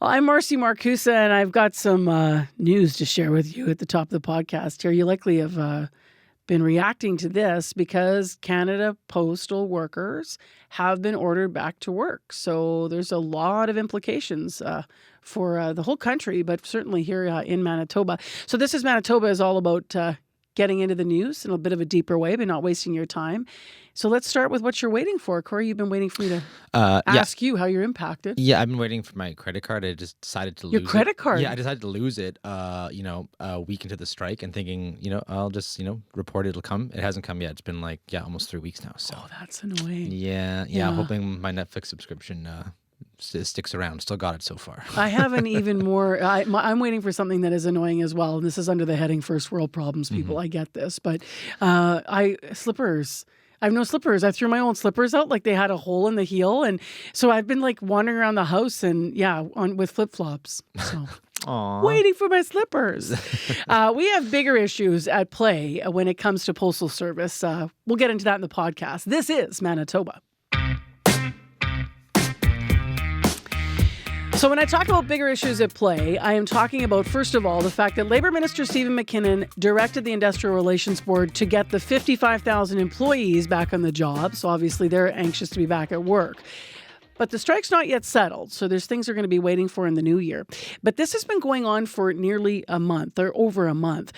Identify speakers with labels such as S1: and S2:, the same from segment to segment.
S1: Well, I'm Marcy Marcusa, and I've got some news to share with you at the top of the podcast here. You likely have been reacting to this because Canada postal workers have been ordered back to work. So there's a lot of implications for the whole country, but certainly here in Manitoba. So this is Manitoba is all about getting into the news in a bit of a deeper way, but not wasting your time. So let's start with what you're waiting for. Cory, you've been waiting for me to ask you how you're impacted.
S2: Yeah, I've been waiting for my credit card. I just decided to lose it.
S1: Your credit card?
S2: Yeah, I decided to lose it, a week into the strike and thinking, I'll just, report it'll come. It hasn't come yet. It's been almost 3 weeks now. So
S1: Oh, that's annoying.
S2: yeah, hoping my Netflix subscription sticks around. Still got it so far.
S1: I have an even more, I'm waiting for something that is annoying as well. And this is under the heading first world problems, people. I get this. But slippers. I have no slippers. I threw my own slippers out like they had a hole in the heel. And so I've been wandering around the house and with flip-flops. So waiting for my slippers. We have bigger issues at play when it comes to postal service. We'll get into that in the podcast. This is Manitoba. So when I talk about bigger issues at play, I am talking about, first of all, the fact that Labour Minister Stephen McKinnon directed the Industrial Relations Board to get the 55,000 employees back on the job. So obviously they're anxious to be back at work. But the strike's not yet settled, so there's things they're going to be waiting for in the new year. But this has been going on for nearly a month or over a month,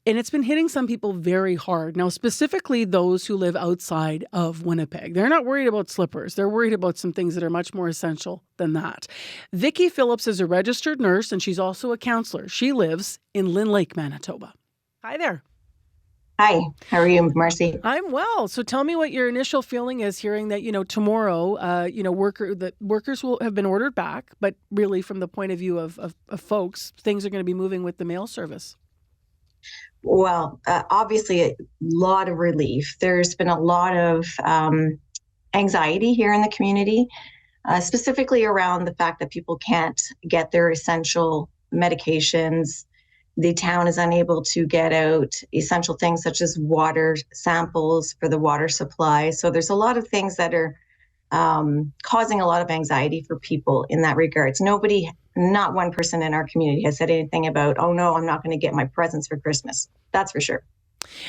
S1: and it's been hitting some people very hard. Now, specifically those who live outside of Winnipeg. They're not worried about slippers. They're worried about some things that are much more essential than that. Vicki Phillips is a registered nurse, and she's also a counselor. She lives in Lynn Lake, Manitoba. Hi there.
S3: Hi, how are you, Marcy?
S1: I'm well. So tell me what your initial feeling is hearing that, tomorrow, workers will have been ordered back, but really from the point of view of folks, things are going to be moving with the mail service.
S3: Well, obviously a lot of relief. There's been a lot of anxiety here in the community, specifically around the fact that people can't get their essential medications. The town is unable to get out essential things such as water samples for the water supply. So there's a lot of things that are causing a lot of anxiety for people in that regards. Not one person in our community has said anything about, oh no, I'm not going to get my presents for Christmas. That's for sure.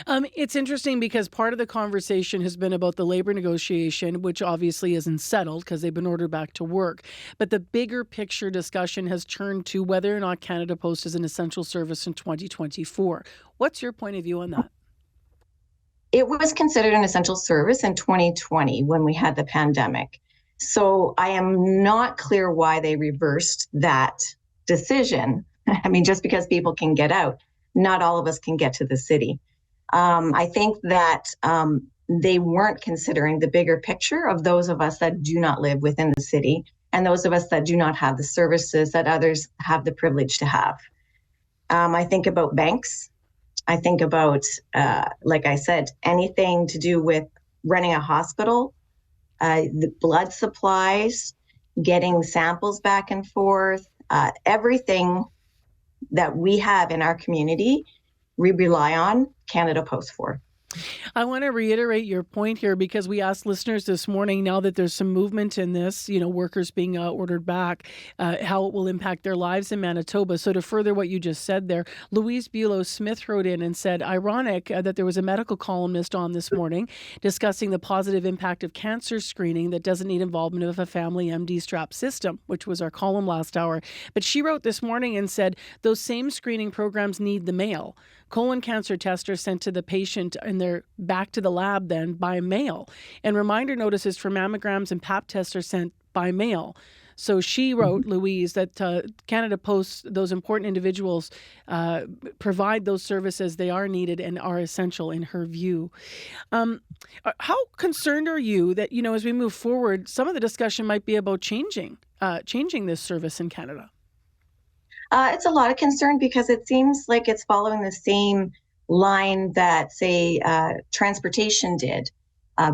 S1: It's interesting because part of the conversation has been about the labor negotiation, which obviously isn't settled because they've been ordered back to work. But the bigger picture discussion has turned to whether or not Canada Post is an essential service in 2024. What's your point of view on that?
S3: It was considered an essential service in 2020 when we had the pandemic. So I am not clear why they reversed that decision. I mean, just because people can get out, not all of us can get to the city. I think that they weren't considering the bigger picture of those of us that do not live within the city and those of us that do not have the services that others have the privilege to have. I think about banks. I think about, like I said, anything to do with running a hospital, the blood supplies, getting samples back and forth, everything that we have in our community, we rely on Canada Post for.
S1: I want to reiterate your point here because we asked listeners this morning, now that there's some movement in this, workers being ordered back, how it will impact their lives in Manitoba. So to further what you just said there, Louise Bulow-Smith wrote in and said, ironic that there was a medical columnist on this morning discussing the positive impact of cancer screening that doesn't need involvement of a family MD strap system, which was our column last hour. But she wrote this morning and said, those same screening programs need the mail. Colon cancer tests are sent to the patient and they're back to the lab then by mail. And reminder notices for mammograms and pap tests are sent by mail. So she wrote, Louise, that Canada Post, those important individuals, provide those services. They are needed and are essential in her view. How concerned are you that, as we move forward, some of the discussion might be about changing this service in Canada?
S3: It's a lot of concern because it seems like it's following the same line that, say, transportation did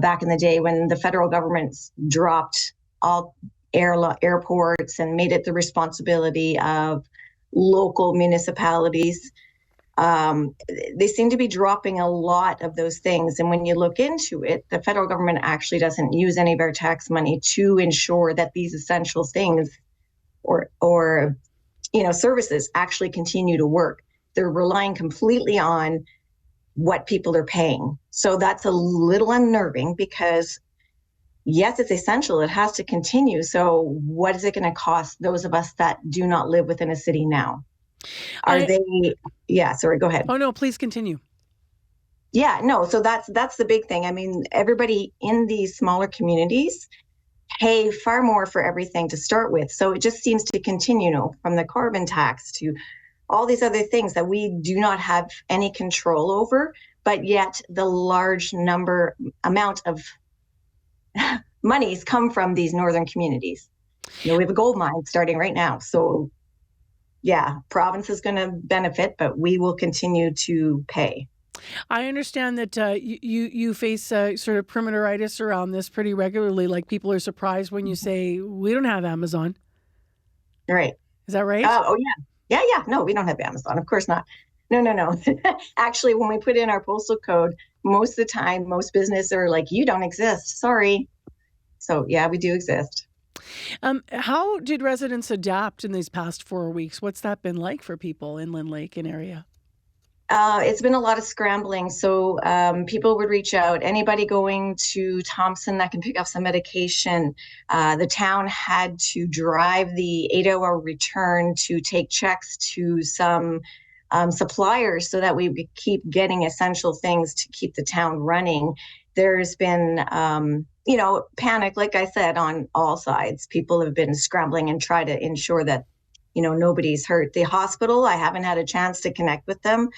S3: back in the day when the federal government dropped all airports and made it the responsibility of local municipalities. They seem to be dropping a lot of those things. And when you look into it, the federal government actually doesn't use any of our tax money to ensure that these essential things or services actually continue to work. They're relying completely on what people are paying. So that's a little unnerving because yes, it's essential. It has to continue. So what is it going to cost those of us that do not live within a city now? Sorry, go ahead.
S1: Oh, no, please continue.
S3: Yeah, no. So that's the big thing. I mean, everybody in these smaller communities pay far more for everything to start with. So it just seems to continue, from the carbon tax to all these other things that we do not have any control over, but yet the large amount of monies come from these northern communities. We have a gold mine starting right now. So yeah, province is going to benefit, but we will continue to pay.
S1: I understand that you face sort of perimeteritis around this pretty regularly. Like people are surprised when you say, we don't have Amazon.
S3: Right.
S1: Is that right?
S3: Oh, yeah. Yeah. No, we don't have Amazon. Of course not. No. Actually, when we put in our postal code, most of the time, most businesses are like, you don't exist. Sorry. So yeah, we do exist.
S1: How did residents adapt in these past 4 weeks? What's that been like for people in Lynn Lake and area?
S3: It's been a lot of scrambling. So people would reach out. Anybody going to Thompson that can pick up some medication. The town had to drive the 8-hour return to take checks to some suppliers so that we would keep getting essential things to keep the town running. There's been, panic, like I said, on all sides. People have been scrambling and try to ensure that, nobody's hurt. The hospital, I haven't had a chance to connect with them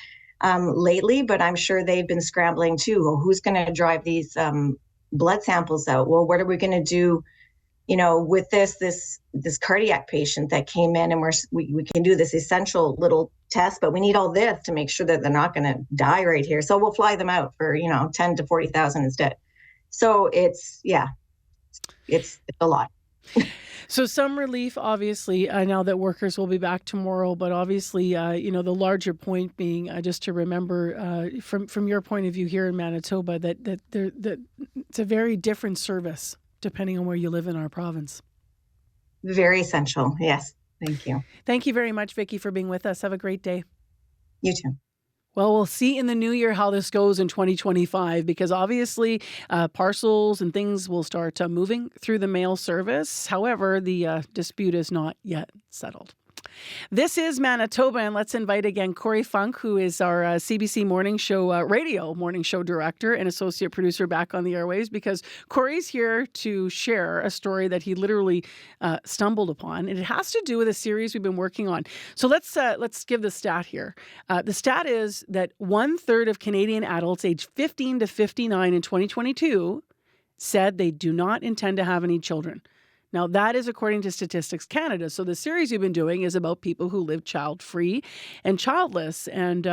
S3: lately, but I'm sure they've been scrambling too. Well, who's going to drive these blood samples out? Well, what are we going to do, with this cardiac patient that came in, and we can do this essential little test, but we need all this to make sure that they're not going to die right here. So we'll fly them out for 10 to 40,000 instead. So it's a lot.
S1: So some relief, obviously, now that workers will be back tomorrow. But obviously, the larger point being just to remember from your point of view here in Manitoba that it's a very different service depending on where you live in our province.
S3: Very essential. Yes. Thank you.
S1: Thank you very much, Vicki, for being with us. Have a great day.
S3: You too.
S1: Well, we'll see in the new year how this goes in 2025, because obviously parcels and things will start moving through the mail service. However, the dispute is not yet settled. This is Manitoba, and let's invite again Cory Funk, who is our CBC morning show, radio morning show director and associate producer back on the airwaves, because Cory's here to share a story that he literally stumbled upon, and it has to do with a series we've been working on. So let's give the stat here. The stat is that 1/3 of Canadian adults aged 15 to 59 in 2022 said they do not intend to have any children. Now, that is according to Statistics Canada. So the series we've been doing is about people who live child-free and childless. And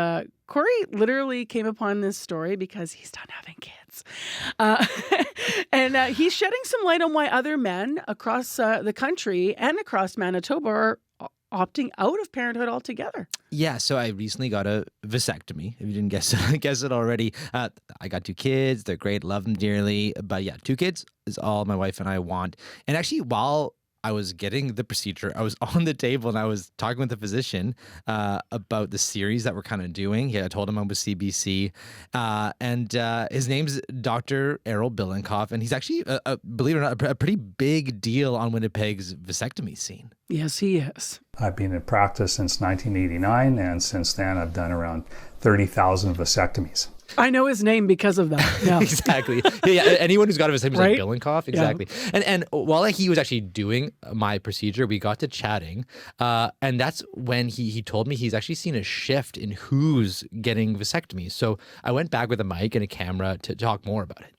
S1: Cory literally came upon this story because he's done having kids. And he's shedding some light on why other men across the country and across Manitoba are opting out of parenthood altogether.
S2: Yeah, so I recently got a vasectomy. If you didn't guess it already, I got 2 kids. They're great, love them dearly. But yeah, 2 kids is all my wife and I want. And actually, while I was getting the procedure, I was on the table and I was talking with the physician about the series that we're kind of doing. Yeah, I told him I'm with CBC, and his name's Dr. Errol Billenkoff, and he's actually, believe it or not, a pretty big deal on Winnipeg's vasectomy scene.
S1: Yes, he is.
S4: I've been in practice since 1989, and since then I've done around 30,000 vasectomies.
S1: I know his name because of that. Yeah.
S2: Exactly. Yeah, anyone who's got a vasectomy is
S1: Right?
S2: like Billenkoff. Exactly.
S1: Yeah.
S2: And while he was actually doing my procedure, we got to chatting, and that's when he told me he's actually seen a shift in who's getting vasectomies. So I went back with a mic and a camera to talk more about it.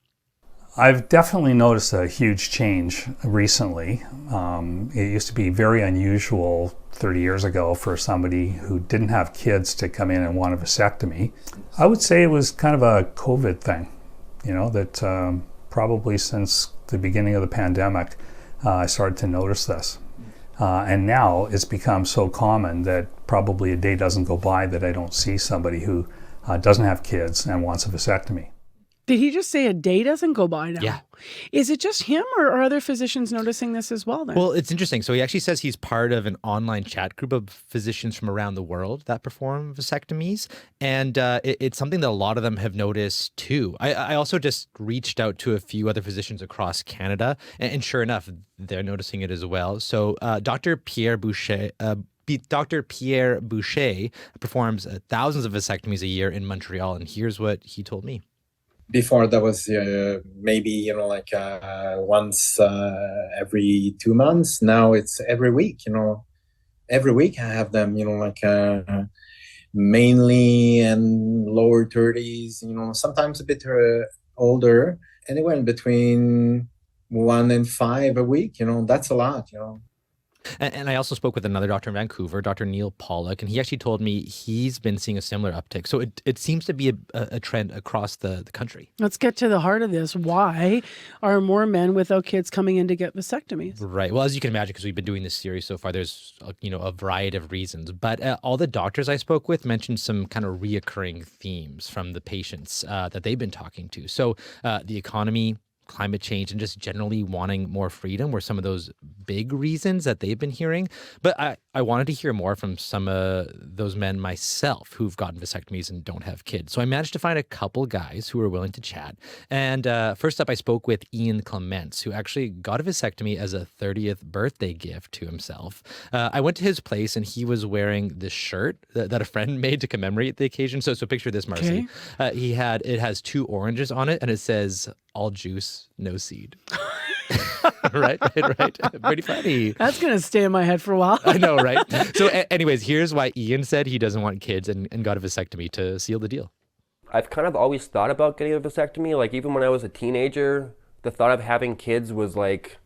S4: I've definitely noticed a huge change recently. It used to be very unusual 30 years ago for somebody who didn't have kids to come in and want a vasectomy. I would say it was kind of a COVID thing, that probably since the beginning of the pandemic, I started to notice this. And now it's become so common that probably a day doesn't go by that I don't see somebody who doesn't have kids and wants a vasectomy.
S1: Did he just say a day doesn't go by now?
S2: Yeah.
S1: Is it just him, or are other physicians noticing this as well then?
S2: Well, it's interesting. So he actually says he's part of an online chat group of physicians from around the world that perform vasectomies. And it's something that a lot of them have noticed too. I also just reached out to a few other physicians across Canada, and sure enough, they're noticing it as well. So Dr. Pierre Boucher performs thousands of vasectomies a year in Montreal, and here's what he told me.
S5: Before that was maybe like once every 2 months. Now it's every week. Every week I have them. Like mainly in lower 30s. Sometimes a bit older. Anywhere in between 1 and 5 a week. That's a lot.
S2: And I also spoke with another doctor in Vancouver, Dr. Neil Pollock, and he actually told me he's been seeing a similar uptick. So it seems to be a trend across the country.
S1: Let's get to the heart of this. Why are more men without kids coming in to get vasectomies?
S2: Right. Well, as you can imagine, because we've been doing this series so far, there's a variety of reasons. But all the doctors I spoke with mentioned some kind of reoccurring themes from the patients that they've been talking to. So the economy, climate change, and just generally wanting more freedom were some of those big reasons that they've been hearing. But I wanted to hear more from some of those men myself who've gotten vasectomies and don't have kids. So I managed to find a couple guys who were willing to chat. And first up, I spoke with Ian Clements, who actually got a vasectomy as a 30th birthday gift to himself. I went to his place and he was wearing this shirt that a friend made to commemorate the occasion. So picture this, Marcy. Okay. It has 2 oranges on it and it says, "All juice, no seed." right. Pretty funny.
S1: That's going to stay in my head for a while.
S2: I know, right? So anyways, here's why Ian said he doesn't want kids and got a vasectomy to seal the deal.
S6: I've kind of always thought about getting a vasectomy. Like even when I was a teenager, the thought of having kids was like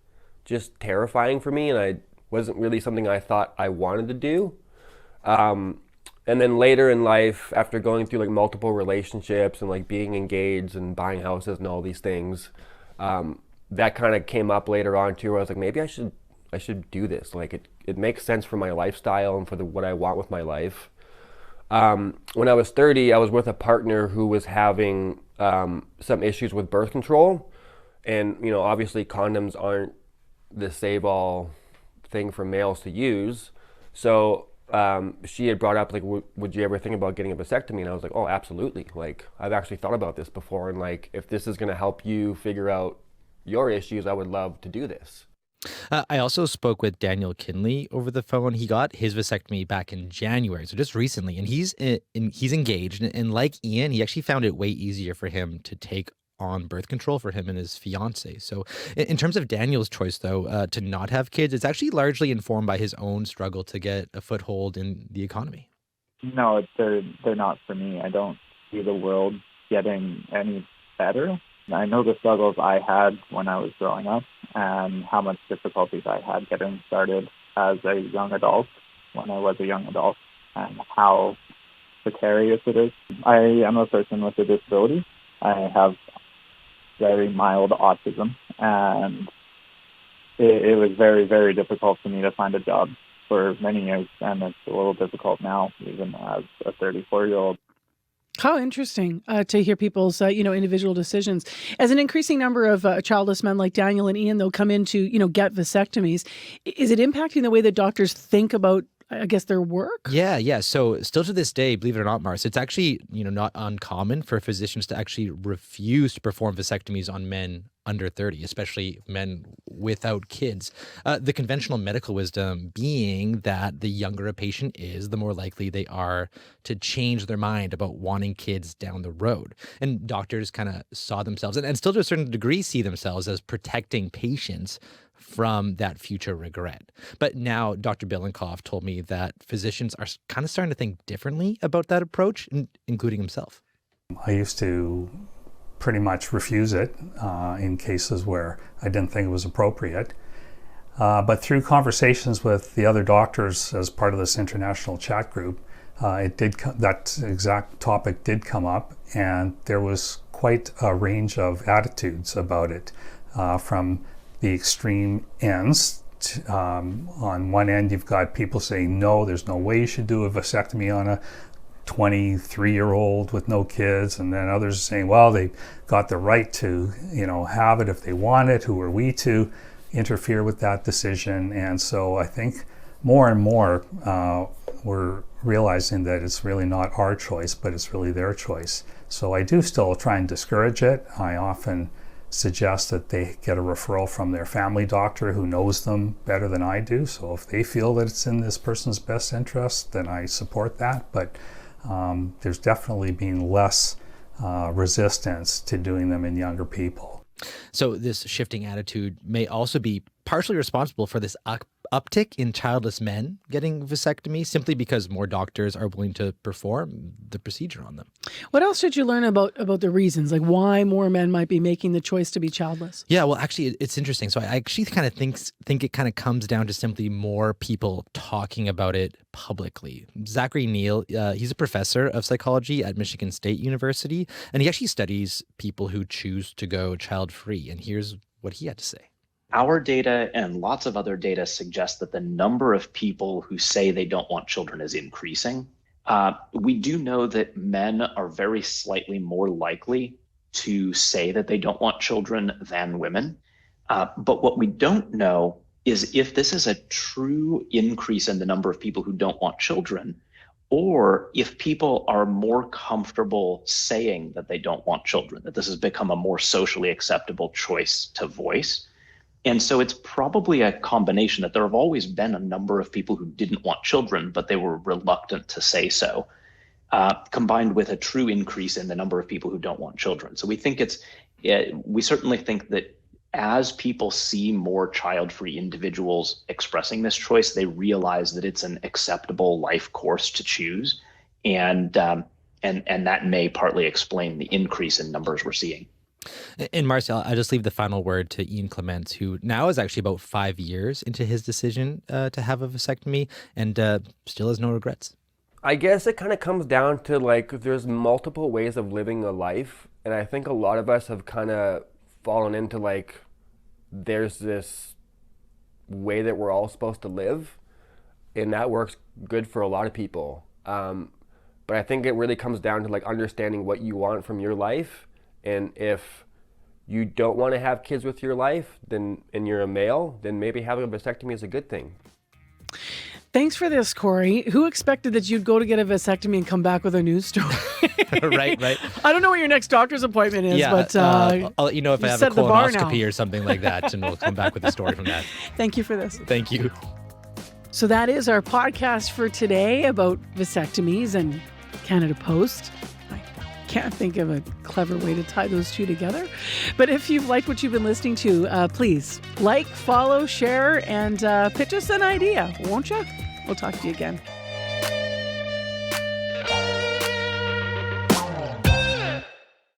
S6: just terrifying for me, and I wasn't really something I thought I wanted to do. And then later in life, after going through like multiple relationships and like being engaged and buying houses and all these things, that kind of came up later on too, where I was like, maybe I should do this. Like it makes sense for my lifestyle and for what I want with my life. When I was 30, I was with a partner who was having some issues with birth control. And, obviously condoms aren't the save-all thing for males to use. So she had brought up, like, would you ever think about getting a vasectomy? And I was like, oh, absolutely. Like, I've actually thought about this before. And, like, if this is going to help you figure out your issues, I would love to do this.
S2: I also spoke with Daniel Kinley over the phone. He got his vasectomy back in January, so just recently, and he's engaged. And like Ian, he actually found it way easier for him to take on birth control for him and his fiance. So in terms of Daniel's choice, though, to not have kids, it's actually largely informed by his own struggle to get a foothold in the economy.
S7: No, they're not for me. I don't see the world getting any better. I know the struggles I had when I was growing up and how much difficulties I had getting started as a young adult when I was a young adult and how precarious it is. I am a person with a disability. I have very mild autism, and it was very, very difficult for me to find a job for many years, and it's a little difficult now, even as a 34-year-old.
S1: How interesting to hear people's, individual decisions. As an increasing number of childless men like Daniel and Ian, though, come in to, get vasectomies, is it impacting the way that doctors think about, I guess, their work? Yeah.
S2: So still to this day, believe it or not, Mars, it's actually, not uncommon for physicians to actually refuse to perform vasectomies on men under 30, especially men without kids. The conventional medical wisdom being that the younger a patient is, the more likely they are to change their mind about wanting kids down the road. And doctors kind of saw themselves, and still to a certain degree see themselves as protecting patients from that future regret. But now Dr. Bilenkoff told me that physicians are kind of starting to think differently about that approach, including himself.
S4: I used to pretty much refuse it in cases where I didn't think it was appropriate. But through conversations with the other doctors as part of this international chat group, that exact topic did come up, and there was quite a range of attitudes about it, from the extreme ends. On one end, you've got people saying, no, there's no way you should do a vasectomy on a 23-year-old with no kids, and then others are saying, well, they got the right to, have it if they want it. Who are we to interfere with that decision? And so I think more and more we're realizing that it's really not our choice, but it's really their choice. So I do still try and discourage it. I often suggest that they get a referral from their family doctor who knows them better than I do. So if they feel that it's in this person's best interest, then I support that. But there's definitely been less resistance to doing them in younger people.
S2: So this shifting attitude may also be partially responsible for this uptick in childless men getting vasectomy, simply because more doctors are willing to perform the procedure on them.
S1: What else did you learn about the reasons, like why more men might be making the choice to be childless?
S2: Yeah, well, actually, it's interesting. So I actually kind of think it kind of comes down to simply more people talking about it publicly. Zachary Neal, he's a professor of psychology at Michigan State University, and he actually studies people who choose to go child-free. And here's what he had to say.
S8: Our data and lots of other data suggest that the number of people who say they don't want children is increasing. We do know that men are very slightly more likely to say that they don't want children than women. But what we don't know is if this is a true increase in the number of people who don't want children, or if people are more comfortable saying that they don't want children, that this has become a more socially acceptable choice to voice. And so it's probably a combination that there have always been a number of people who didn't want children, but they were reluctant to say so, combined with a true increase in the number of people who don't want children. So we think we certainly think that as people see more child-free individuals expressing this choice, they realize that it's an acceptable life course to choose. And that may partly explain the increase in numbers we're seeing.
S2: And Marcia, I'll just leave the final word to Ian Clements, who now is actually about 5 years into his decision to have a vasectomy and still has no regrets.
S6: I guess it kind of comes down to there's multiple ways of living a life. And I think a lot of us have kind of fallen into there's this way that we're all supposed to live. And that works good for a lot of people. But I think it really comes down to understanding what you want from your life. And if you don't want to have kids with your life, and you're a male, then maybe having a vasectomy is a good thing.
S1: Thanks for this, Cory. Who expected that you'd go to get a vasectomy and come back with a news story?
S2: Right.
S1: I don't know what your next doctor's appointment is, but
S2: I'll let you know if I have a colonoscopy or something like that, and we'll come back with a story from that.
S1: Thank you for this.
S2: Thank you.
S1: So that is our podcast for today about vasectomies and Canada Post. Can't think of a clever way to tie those two together. But if you've liked what you've been listening to, please follow, share, and pitch us an idea, won't you? We'll talk to you again.